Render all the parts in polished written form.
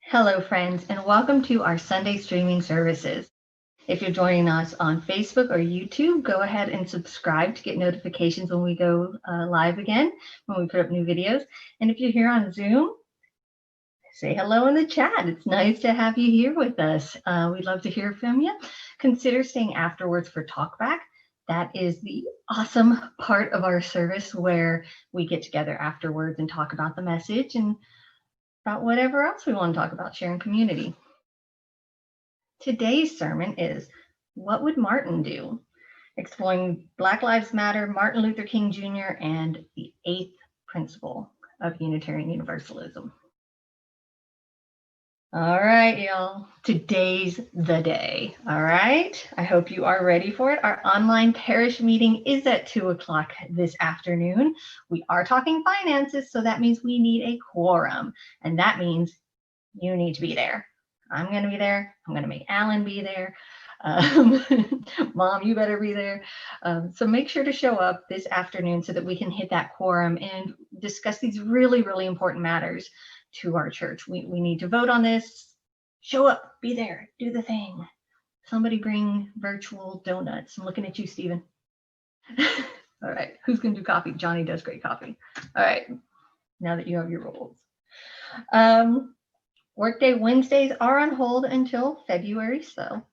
Hello, friends, and welcome to our Sunday streaming services. If you're joining us on Facebook or YouTube, go ahead and subscribe to get notifications when we go live again, when we put up new videos. And if you're here on Zoom, say hello in the chat. It's nice to have you here with us. We'd love to hear from you. Consider staying afterwards for talkback. That is the awesome part of our service where we get together afterwards and talk about the message and about whatever else we want to talk about, sharing community. Today's sermon is What Would Martin Do? Exploring Black Lives Matter, Martin Luther King Jr., and the 8th principle of Unitarian Universalism. All right, y'all. Today's the day. All right. I hope you are ready for it. Our online parish meeting is at 2 o'clock this afternoon. We are talking finances, so that means we need a quorum. And that means you need to be there. I'm going to be there. I'm going to make Alan be there. Mom, you better be there. So make sure to show up this afternoon so that we can hit that quorum and discuss these really, really important matters to our church. We need to vote on this. Show up, be there, do the thing. Somebody bring virtual donuts. I'm looking at you, Stephen. All right, who's going to do coffee? Johnny does great coffee. All right, now that you have your roles. Workday Wednesdays are on hold until February, so,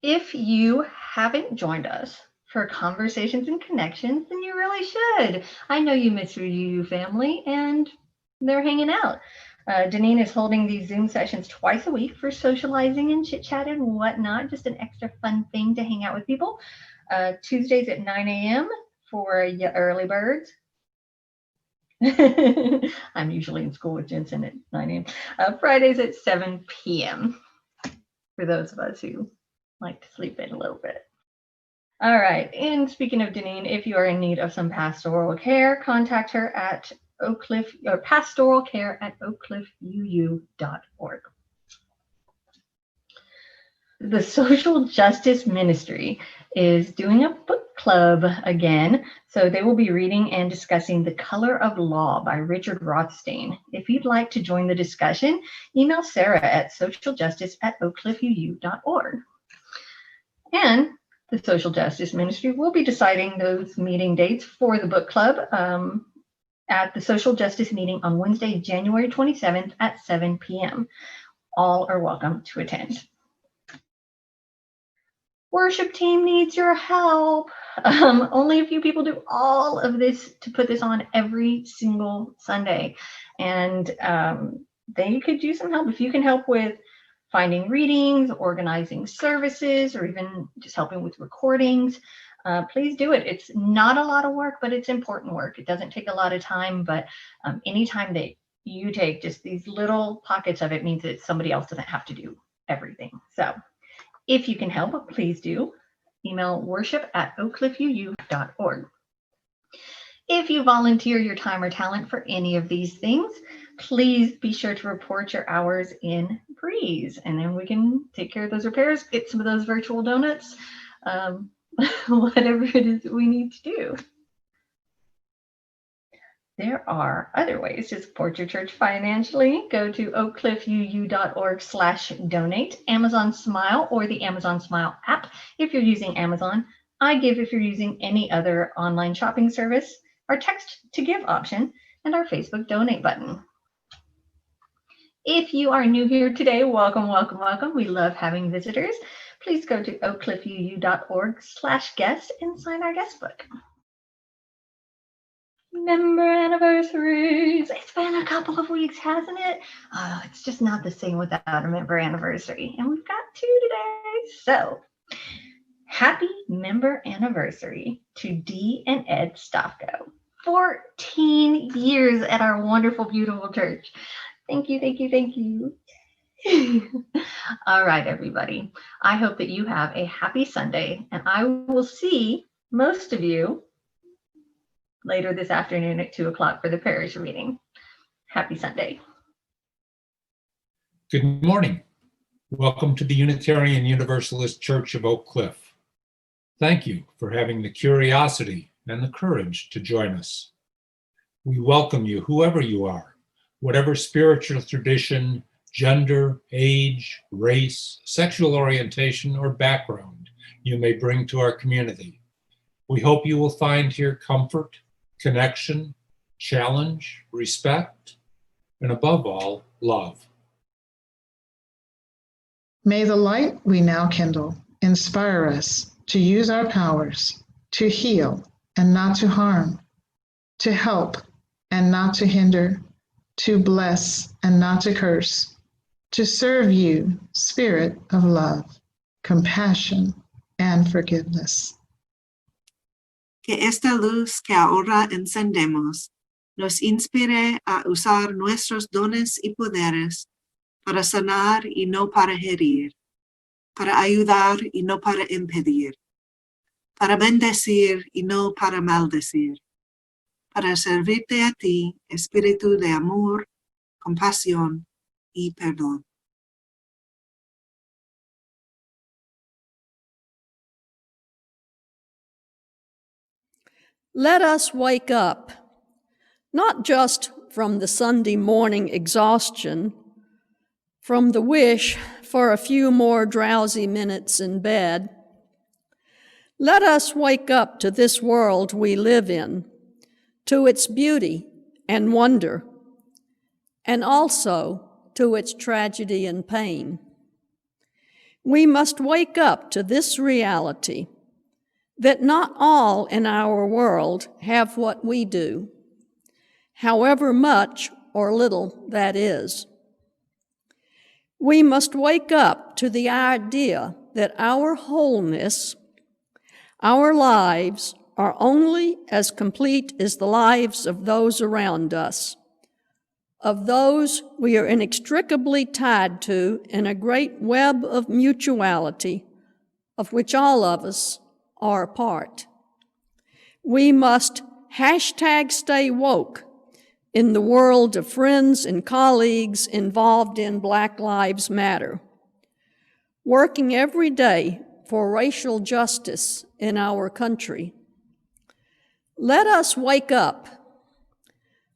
If you haven't joined us for Conversations and Connections, then you really should. I know you miss your UU family, and they're hanging out. Deneen is holding these Zoom sessions twice a week for socializing and chit-chat and whatnot, just an extra fun thing to hang out with people. Tuesdays at 9 a.m. for early birds. I'm usually in school with Jensen at 9 a.m. Fridays at 7 p.m. for those of us who like to sleep in a little bit. All right, and speaking of Deneen, if you are in need of some pastoral care, contact her at pastoralcare@oakcliffuu.org. The Social Justice Ministry is doing a book club again, so they will be reading and discussing The Color of Law by Richard Rothstein. If you'd like to join the discussion, email Sarah at socialjustice@oakcliffuu.org. And the Social Justice Ministry will be deciding those meeting dates for the book club at the Social Justice meeting on Wednesday, January 27th at 7 p.m. All are welcome to attend. Worship team needs your help. Only a few people do all of this to put this on every single Sunday. And they could use some help. If you can help with finding readings, organizing services, or even just helping with recordings, please do it. It's not a lot of work, but it's important work. It doesn't take a lot of time, but anytime that you take just these little pockets of it means that somebody else doesn't have to do everything. So if you can help, please do. Email worship@oakcliffuu.org. If you volunteer your time or talent for any of these things, please be sure to report your hours in Breeze, and then we can take care of those repairs, get some of those virtual donuts, whatever it is that we need to do. There are other ways to support your church financially. Go to oakcliffuu.org/donate, Amazon Smile, or the Amazon Smile app if you're using Amazon. I Give if you're using any other online shopping service, our text to give option, and our Facebook donate button. If you are new here today, welcome, welcome, welcome. We love having visitors. Please go to oakcliffuu.org/guest and sign our guest book. Member anniversaries. It's been a couple of weeks, hasn't it? Oh, it's just not the same without a member anniversary. And we've got 2 today. So happy member anniversary to Dee and Ed Stofko. 14 years at our wonderful, beautiful church. Thank you, thank you, thank you. All right, everybody. I hope that you have a happy Sunday, and I will see most of you later this afternoon at 2 o'clock for the parish meeting. Happy Sunday. Good morning. Welcome to the Unitarian Universalist Church of Oak Cliff. Thank you for having the curiosity and the courage to join us. We welcome you, whoever you are, whatever spiritual tradition, gender, age, race, sexual orientation, or background you may bring to our community. We hope you will find here comfort, connection, challenge, respect, and above all, love. May the light we now kindle inspire us to use our powers to heal and not to harm, to help and not to hinder, to bless and not to curse, to serve you, Spirit of love, compassion, and forgiveness. Que esta luz que ahora encendemos nos inspire a usar nuestros dones y poderes para sanar y no para herir, para ayudar y no para impedir, para bendecir y no para maldecir, para servirte a ti, espíritu de amor, compasión y perdón. Let us wake up, not just from the Sunday morning exhaustion, from the wish for a few more drowsy minutes in bed. Let us wake up to this world we live in, to its beauty and wonder, and also to its tragedy and pain. We must wake up to this reality that not all in our world have what we do, however much or little that is. We must wake up to the idea that our wholeness, our lives, are only as complete as the lives of those around us, of those we are inextricably tied to in a great web of mutuality, of which all of us are a part. We must #stay woke in the world of friends and colleagues involved in Black Lives Matter, working every day for racial justice in our country. Let us wake up.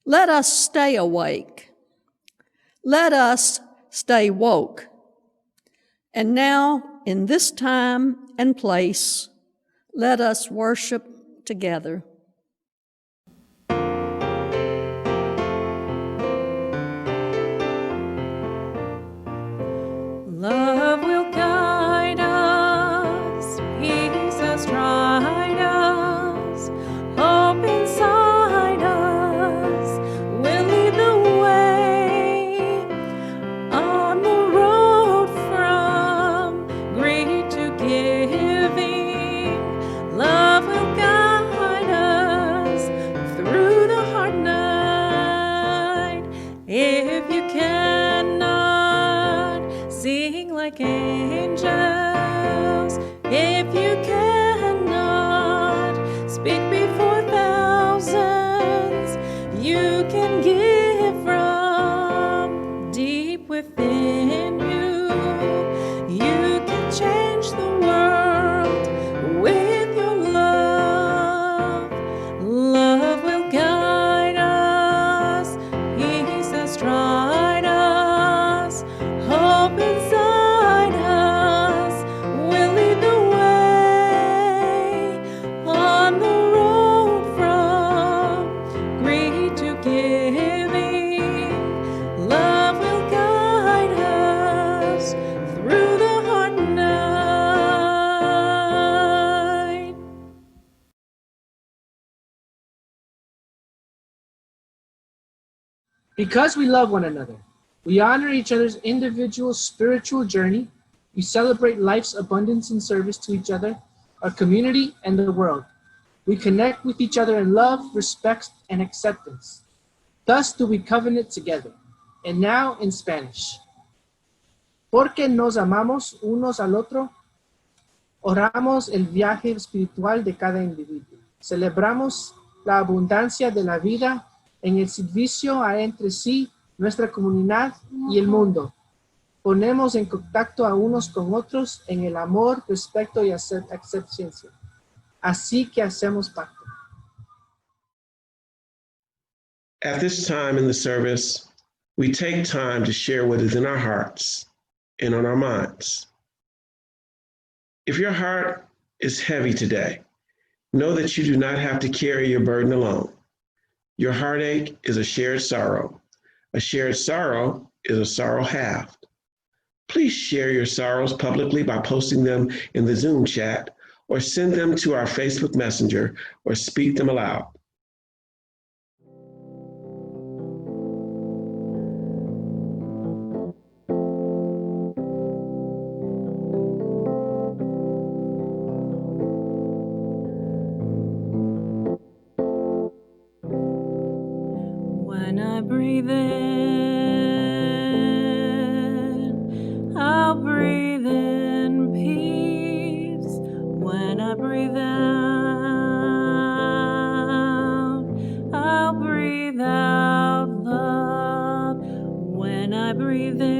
Let us stay awake. Let us stay woke. And now, in this time and place, let us worship together. Love will guide us, peace has tried us, hope inside us will lead the way on the road from greed to giving. Love will guide us through the hard night. If you cannot sing like angels, if you cannot speak before thousands, you can give from deep within you. You can change the world with your love. Love will guide us, peace has tried us, hope inside us will lead the way on the road from greed to giving. Love will guide us through the hard night. Because we love one another, we honor each other's individual spiritual journey, we celebrate life's abundance and service to each other, our community, and the world. We connect with each other in love, respect, and acceptance. Thus do we covenant together. And now in Spanish. Porque nos amamos unos al otro, oramos el viaje espiritual de cada individuo. Celebramos la abundancia de la vida en el servicio a entre sí, nuestra comunidad y el mundo. Ponemos en contacto a unos con otros en el amor, respeto y aceptación. Así que hacemos pacto. At this time in the service, we take time to share what is in our hearts and on our minds. If your heart is heavy today, know that you do not have to carry your burden alone. Your heartache is a shared sorrow. A shared sorrow is a sorrow halved. Please share your sorrows publicly by posting them in the Zoom chat, or send them to our Facebook Messenger, or speak them aloud. When I breathe in, I'll breathe in peace. When I breathe out, I'll breathe out love. When I breathe in,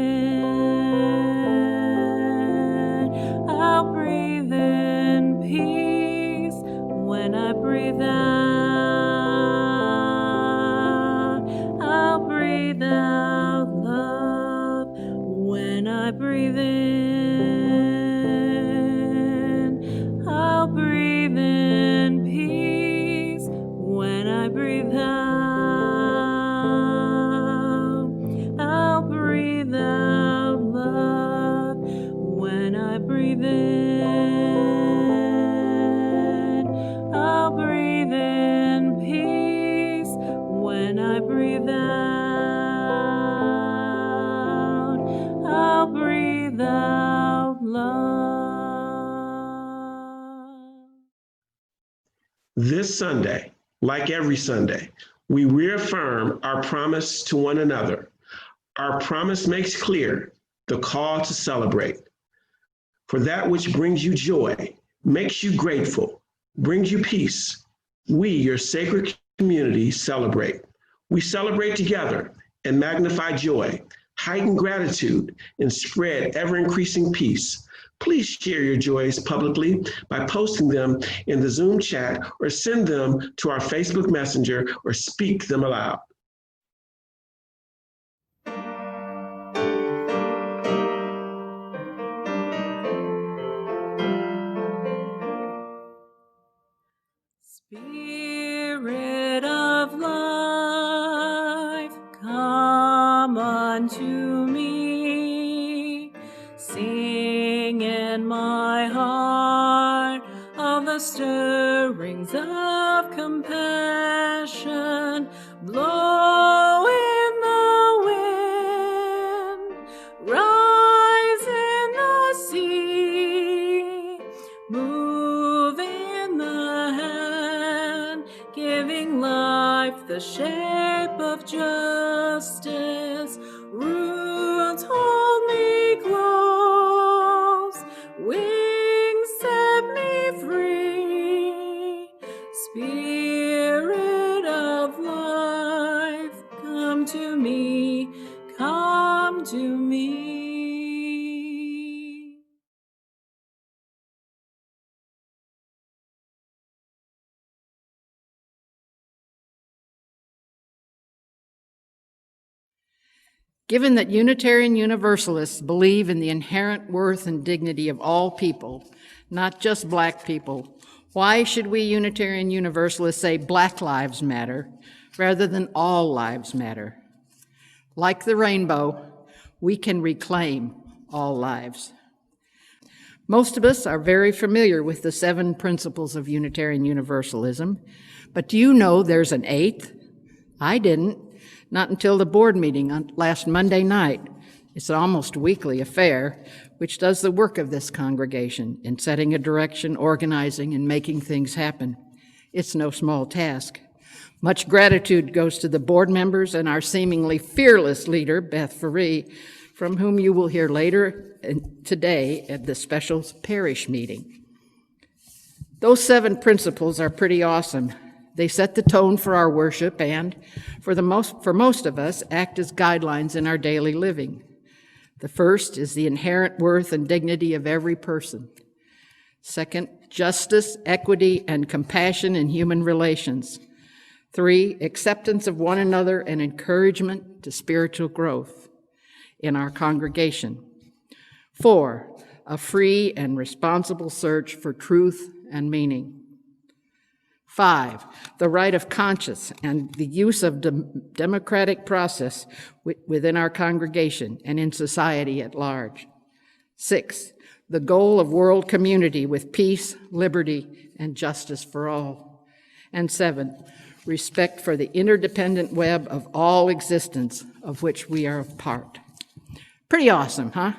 I'll breathe in peace. When I breathe out, I'll breathe out love. When I breathe in, I'll breathe in peace. When I breathe out, I'll breathe out love. When I breathe in, I'll breathe in peace. When I breathe out, I'll breathe out love. This Sunday, like every Sunday, we reaffirm our promise to one another. Our promise makes clear the call to celebrate. For that which brings you joy, makes you grateful, brings you peace, we, your sacred community, celebrate. We celebrate together and magnify joy, heighten gratitude, and spread ever-increasing peace. Please share your joys publicly by posting them in the Zoom chat, or send them to our Facebook Messenger, or speak them aloud. Spirit of life, come unto me. Sing in my heart of the stirrings of compassion. Blow in the wind, rise in the sea, move in the hand, giving life the shape of justice. Roots hold me close, wings set me free. Spirit of life, come to me, come to me. Given that Unitarian Universalists believe in the inherent worth and dignity of all people, not just Black people, why should we Unitarian Universalists say Black lives matter rather than all lives matter? Like the rainbow, we can reclaim all lives. Most of us are very familiar with the 7 principles of Unitarian Universalism, but do you know there's an 8th? I didn't. Not until the board meeting on last Monday night. It's an almost weekly affair, which does the work of this congregation in setting a direction, organizing, and making things happen. It's no small task. Much gratitude goes to the board members and our seemingly fearless leader, Beth Faree, from whom you will hear later today at the special parish meeting. Those 7 principles are pretty awesome. They set the tone for our worship and, for most of us, act as guidelines in our daily living. The first is the inherent worth and dignity of every person. Second, justice, equity, and compassion in human relations. 3, acceptance of one another and encouragement to spiritual growth in our congregation. 4, a free and responsible search for truth and meaning. 5, the right of conscience and the use of democratic process within our congregation and in society at large. 6, the goal of world community with peace, liberty, and justice for all. And 7, respect for the interdependent web of all existence of which we are a part. Pretty awesome, huh?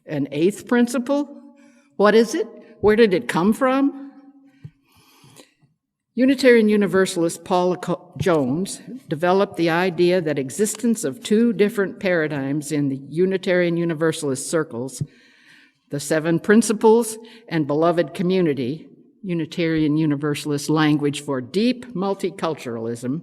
An 8th principle? What is it? Where did it come from? Unitarian Universalist Paul Jones developed the idea that existence of 2 different paradigms in the Unitarian Universalist circles, the 7 principles and beloved community, Unitarian Universalist language for deep multiculturalism.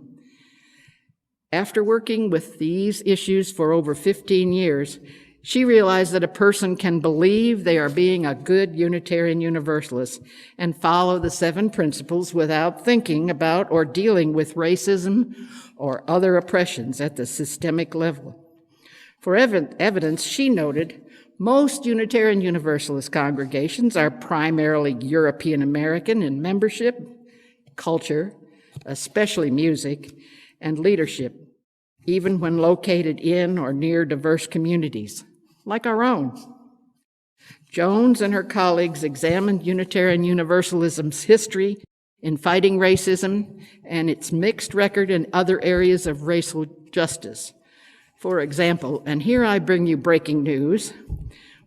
After working with these issues for over 15 years, she realized that a person can believe they are being a good Unitarian Universalist and follow the 7 principles without thinking about or dealing with racism or other oppressions at the systemic level. For evidence, she noted, most Unitarian Universalist congregations are primarily European American in membership, culture, especially music, and leadership, even when located in or near diverse communities, like our own. Jones and her colleagues examined Unitarian Universalism's history in fighting racism and its mixed record in other areas of racial justice. For example, and here I bring you breaking news,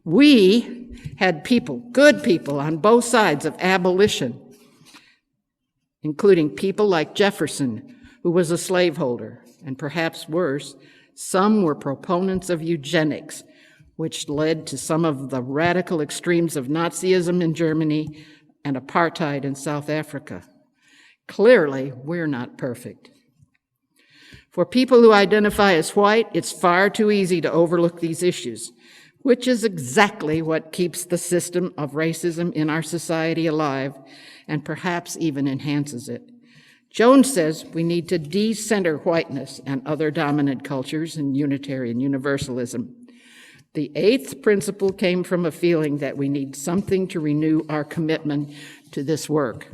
we had people, good people, on both sides of abolition, including people like Jefferson, who was a slaveholder, and perhaps worse, some were proponents of eugenics, which led to some of the radical extremes of Nazism in Germany and apartheid in South Africa. Clearly, we're not perfect. For people who identify as white, it's far too easy to overlook these issues, which is exactly what keeps the system of racism in our society alive and perhaps even enhances it. Jones says we need to de-center whiteness and other dominant cultures in Unitarian Universalism. The 8th principle came from a feeling that we need something to renew our commitment to this work,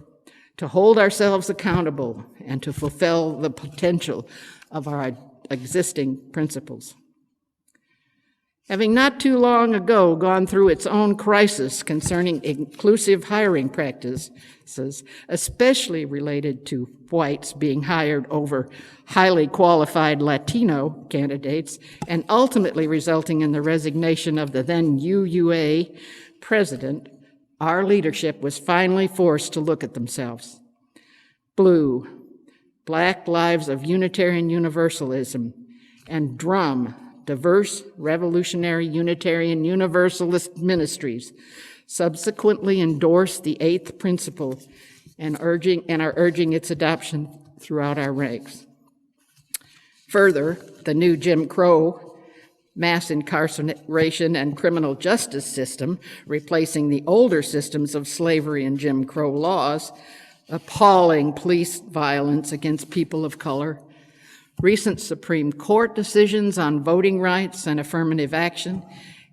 to hold ourselves accountable, and to fulfill the potential of our existing principles. Having not too long ago gone through its own crisis concerning inclusive hiring practices, especially related to whites being hired over highly qualified Latino candidates, and ultimately resulting in the resignation of the then UUA president, our leadership was finally forced to look at themselves. Blue, Black Lives of Unitarian Universalism, and DRUM, Diverse Revolutionary Unitarian Universalist Ministries, subsequently endorsed the 8th principle and are urging its adoption throughout our ranks. Further, the new Jim Crow mass incarceration and criminal justice system, replacing the older systems of slavery and Jim Crow laws, appalling police violence against people of color, recent Supreme Court decisions on voting rights and affirmative action,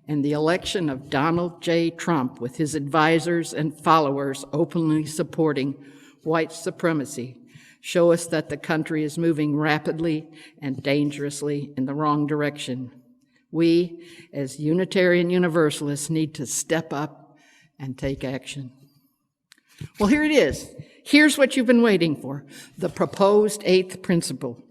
and the election of Donald J. Trump with his advisors and followers openly supporting white supremacy show us that the country is moving rapidly and dangerously in the wrong direction. We, as Unitarian Universalists, need to step up and take action. Well, here it is. Here's what you've been waiting for, the proposed 8th principle.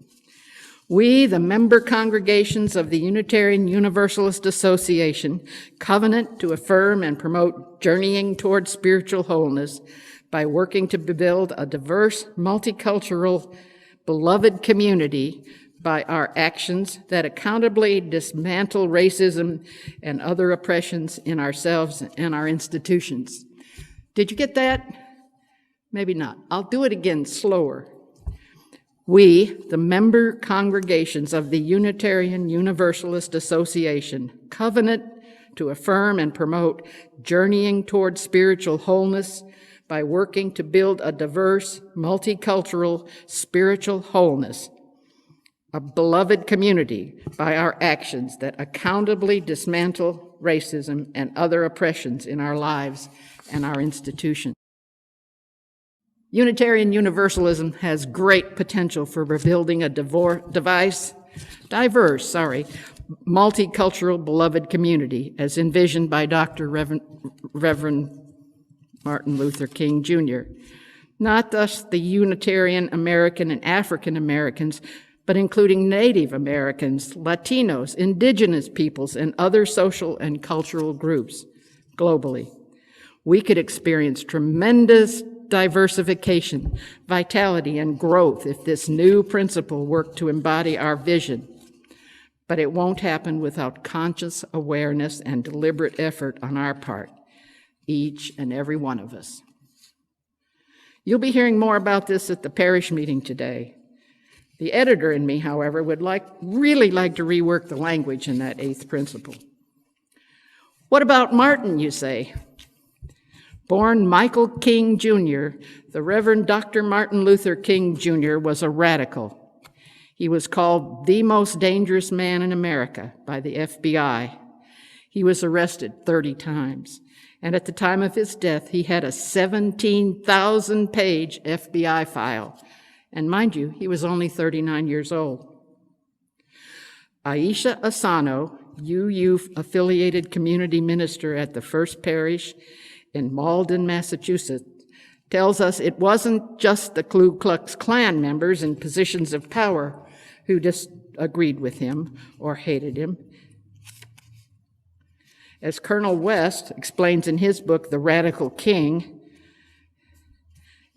We, the member congregations of the Unitarian Universalist Association, covenant to affirm and promote journeying toward spiritual wholeness by working to build a diverse, multicultural, beloved community by our actions that accountably dismantle racism and other oppressions in ourselves and our institutions. Did you get that? Maybe not. I'll do it again slower. We, the member congregations of the Unitarian Universalist Association, covenant to affirm and promote journeying toward spiritual wholeness by working to build a diverse, multicultural spiritual wholeness a beloved community by our actions that accountably dismantle racism and other oppressions in our lives and our institutions. Unitarian Universalism has great potential for rebuilding a diverse, multicultural, beloved community, as envisioned by Dr. Reverend Martin Luther King Jr. Not thus the Unitarian American and African Americans, but including Native Americans, Latinos, indigenous peoples, and other social and cultural groups globally. We could experience tremendous diversification, vitality, and growth if this new principle worked to embody our vision. But it won't happen without conscious awareness and deliberate effort on our part, each and every one of us. You'll be hearing more about this at the parish meeting today. The editor in me, however, would really like to rework the language in that 8th principle. What about Martin, you say? Born Michael King Jr., the Reverend Dr. Martin Luther King Jr. was a radical. He was called the most dangerous man in America by the FBI. He was arrested 30 times, and at the time of his death, he had a 17,000-page FBI file. And mind you, he was only 39 years old. Aisha Asano, UU-affiliated community minister at the First Parish in Malden, Massachusetts, tells us it wasn't just the Ku Klux Klan members in positions of power who disagreed with him or hated him. As Colonel West explains in his book, The Radical King,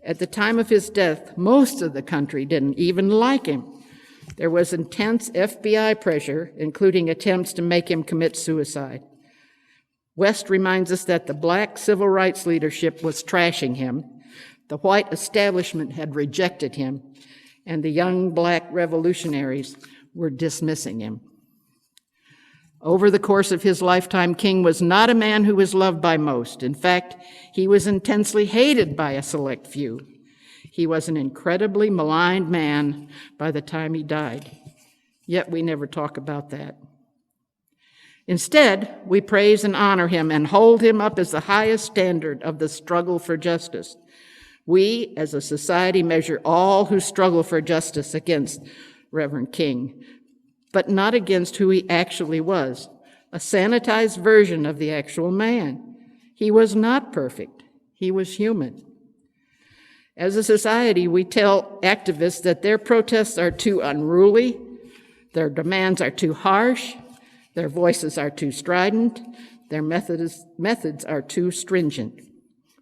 at the time of his death, most of the country didn't even like him. There was intense FBI pressure, including attempts to make him commit suicide. West reminds us that the black civil rights leadership was trashing him, the white establishment had rejected him, and the young black revolutionaries were dismissing him. Over the course of his lifetime, King was not a man who was loved by most. In fact, he was intensely hated by a select few. He was an incredibly maligned man by the time he died. Yet we never talk about that. Instead, we praise and honor him and hold him up as the highest standard of the struggle for justice. We, as a society, measure all who struggle for justice against Reverend King, but not against who he actually was, a sanitized version of the actual man. He was not perfect. He was human. As a society, we tell activists that their protests are too unruly, their demands are too harsh, their voices are too strident, their methods are too stringent.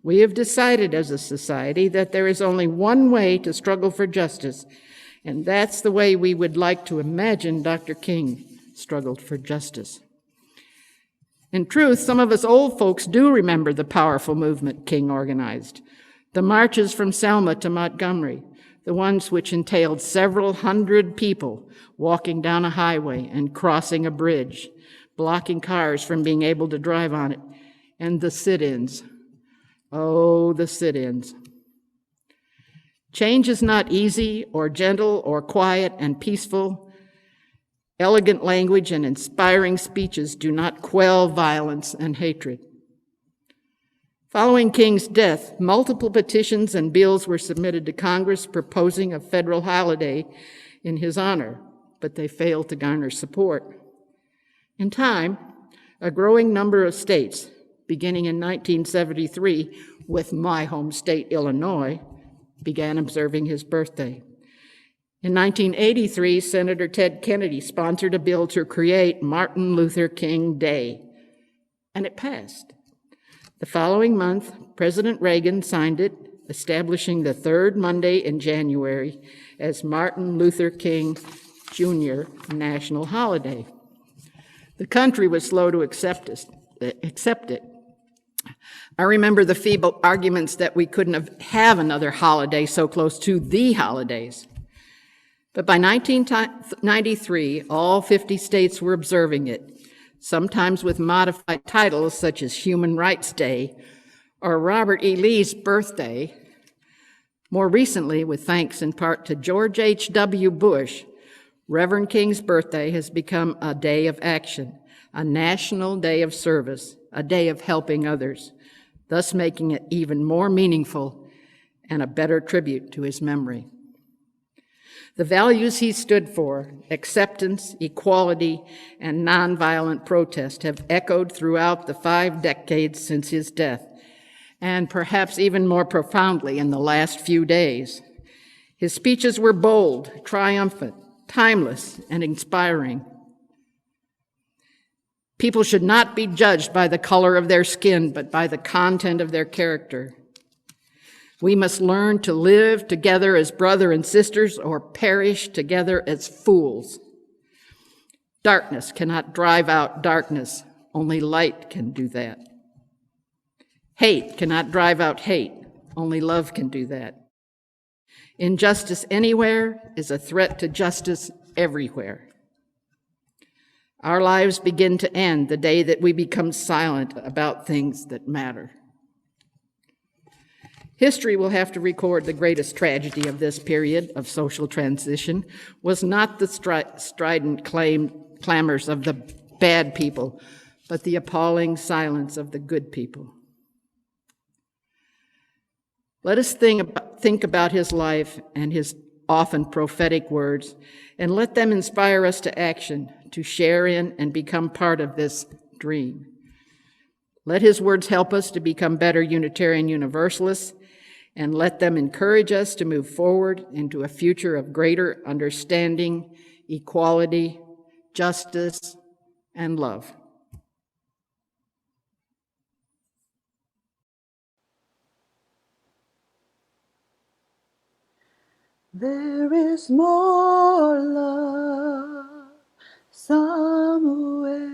We have decided as a society that there is only one way to struggle for justice, and that's the way we would like to imagine Dr. King struggled for justice. In truth, some of us old folks do remember the powerful movement King organized. The marches from Selma to Montgomery, the ones which entailed several hundred people walking down a highway and crossing a bridge, blocking cars from being able to drive on it, and the sit-ins. Oh, the sit-ins. Change is not easy or gentle or quiet and peaceful. Elegant language and inspiring speeches do not quell violence and hatred. Following King's death, multiple petitions and bills were submitted to Congress proposing a federal holiday in his honor, but they failed to garner support. In time, a growing number of states, beginning in 1973 with my home state, Illinois, began observing his birthday. In 1983, Senator Ted Kennedy sponsored a bill to create Martin Luther King Day, and it passed. The following month, President Reagan signed it, establishing the third Monday in January as Martin Luther King Jr. national holiday. The country was slow to accept it. I remember the feeble arguments that we couldn't have another holiday so close to the holidays. But by 1993, all 50 states were observing it, sometimes with modified titles such as Human Rights Day or Robert E. Lee's birthday, more recently with thanks in part to George H.W. Bush, Reverend King's birthday has become a day of action, a national day of service, a day of helping others, thus making it even more meaningful and a better tribute to his memory. The values he stood for, acceptance, equality, and nonviolent protest, have echoed throughout the 5 decades since his death, and perhaps even more profoundly in the last few days. His speeches were bold, triumphant, timeless, and inspiring. People should not be judged by the color of their skin, but by the content of their character. We must learn to live together as brother and sisters or perish together as fools. Darkness cannot drive out darkness. Only light can do that. Hate cannot drive out hate. Only love can do that. Injustice anywhere is a threat to justice everywhere. Our lives begin to end the day that we become silent about things that matter. History will have to record the greatest tragedy of this period of social transition was not the strident clamors of the bad people, but the appalling silence of the good people. Let us think about his life and his often prophetic words, and let them inspire us to action, to share in and become part of this dream. Let his words help us to become better Unitarian Universalists, and let them encourage us to move forward into a future of greater understanding, equality, justice, and love. There is more love somewhere.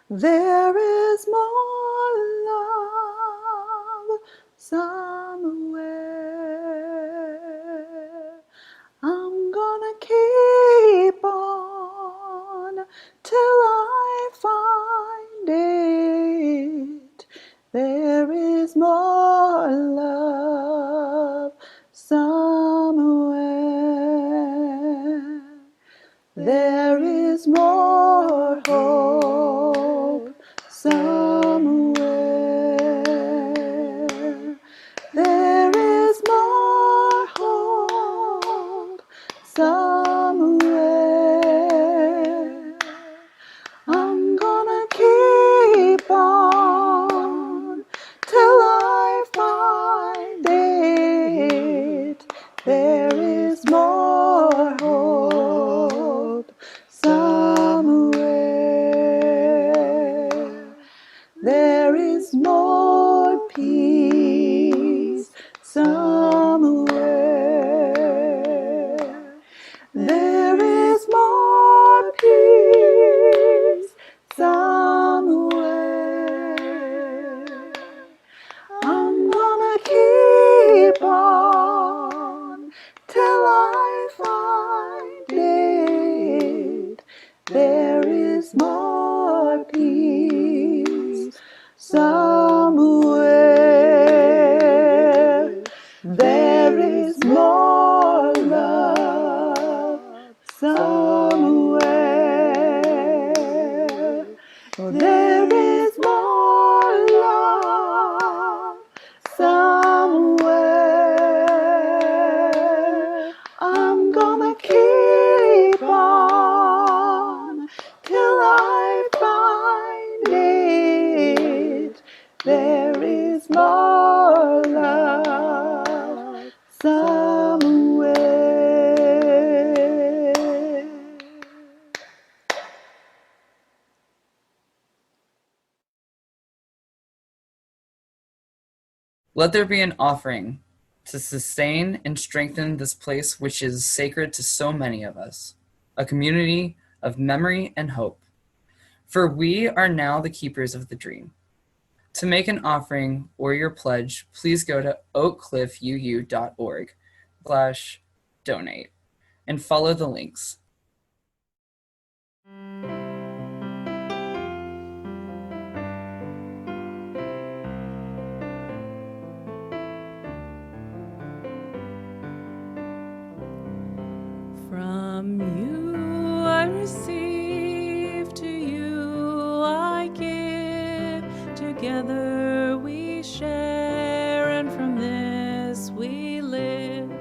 There is more love somewhere. I'm gonna keep on till I find it. There is more love somewhere. There is more hope somewhere. There is more hope somewhere. I'm gonna keep on till I find it. There is more hope somewhere. There is more peace somewhere. There is more peace somewhere. I'm gonna keep on till I find it. There is more peace somewhere. There is more love somewhere. There is more love somewhere. I'm gonna keep on till I find it. There is more love somewhere. Let there be an offering to sustain and strengthen this place which is sacred to so many of us, a community of memory and hope. For we are now the keepers of the dream. To make an offering or your pledge, please go to oakcliffuu.org/donate and follow the links. From you I receive, to you I give. Together we share, and from this we live.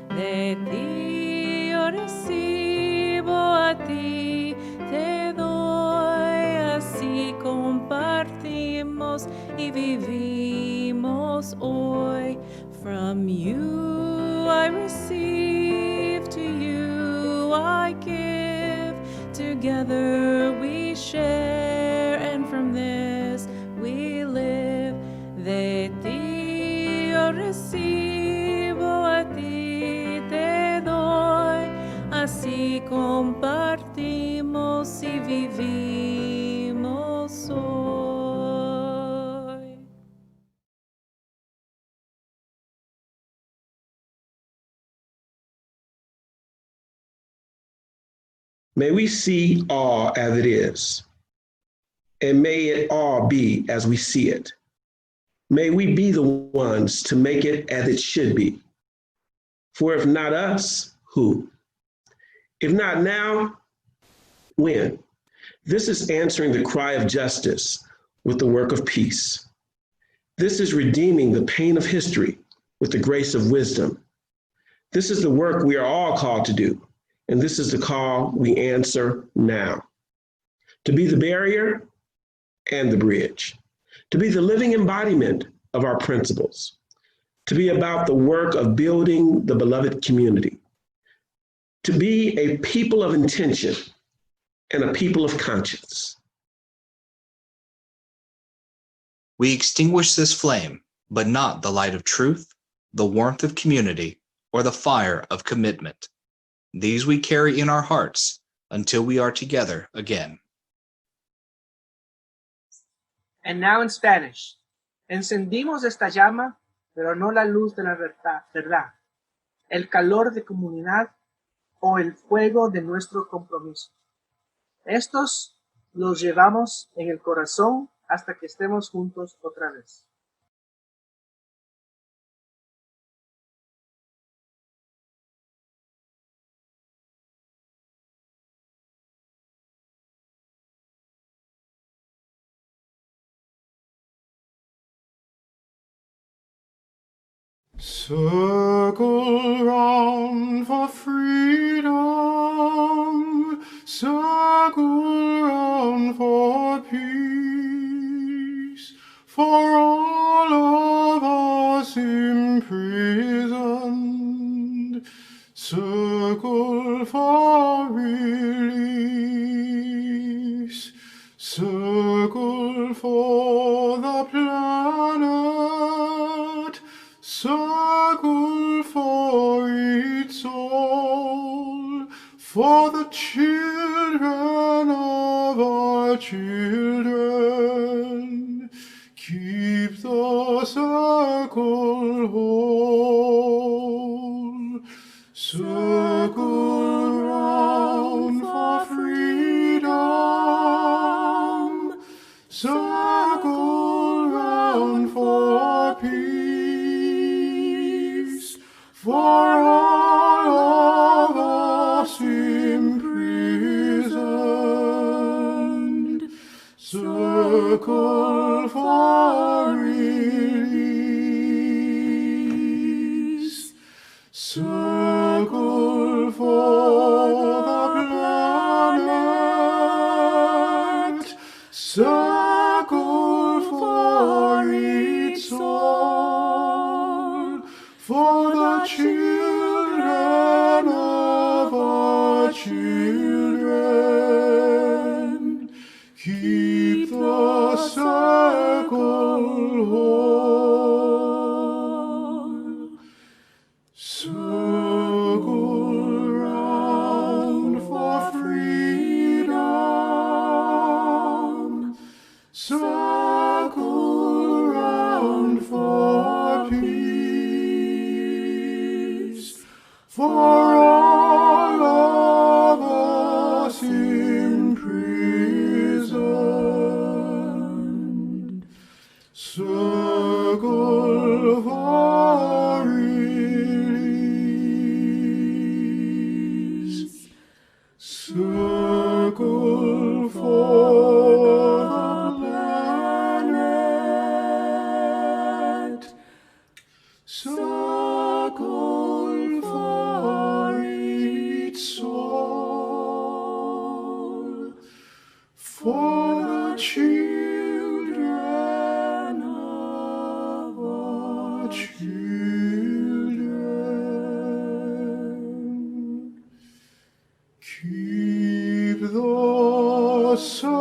De ti yo recibo, a ti te doy. Así compartimos y vivimos hoy. From you I receive, to you I give. Together we share, and from this we live. De ti yo recibo, a ti te doy. Así compartimos y vivimos hoy. May we see all as it is, and may it all be as we see it. May we be the ones to make it as it should be. For if not us, who? If not now, when? This is answering the cry of justice with the work of peace. This is redeeming the pain of history with the grace of wisdom. This is the work we are all called to do, and this is the call we answer now. To be the barrier and the bridge, to be the living embodiment of our principles, to be about the work of building the beloved community, to be a people of intention and a people of conscience. We extinguish this flame, but not the light of truth, the warmth of community, or the fire of commitment. These we carry in our hearts until we are together again. And now in Spanish. Encendimos esta llama, pero no la luz de la verdad, el calor de comunidad o el fuego de nuestro compromiso. Estos los llevamos en el corazón hasta que estemos juntos otra vez. Circle round for freedom, circle round for peace, for all of us imprisoned. Circle for release, circle for the planet, circle for its soul, for the children of our children. Keep the circle whole. Circle round for freedom, circle round for peace, for all of us imprisoned. Circle for release, circle for the planet, circle for its soul, for the children of our children. Keep the circle whole. Circle round for freedom, circle round for peace, for all of us imprisoned. Circle for release, soul.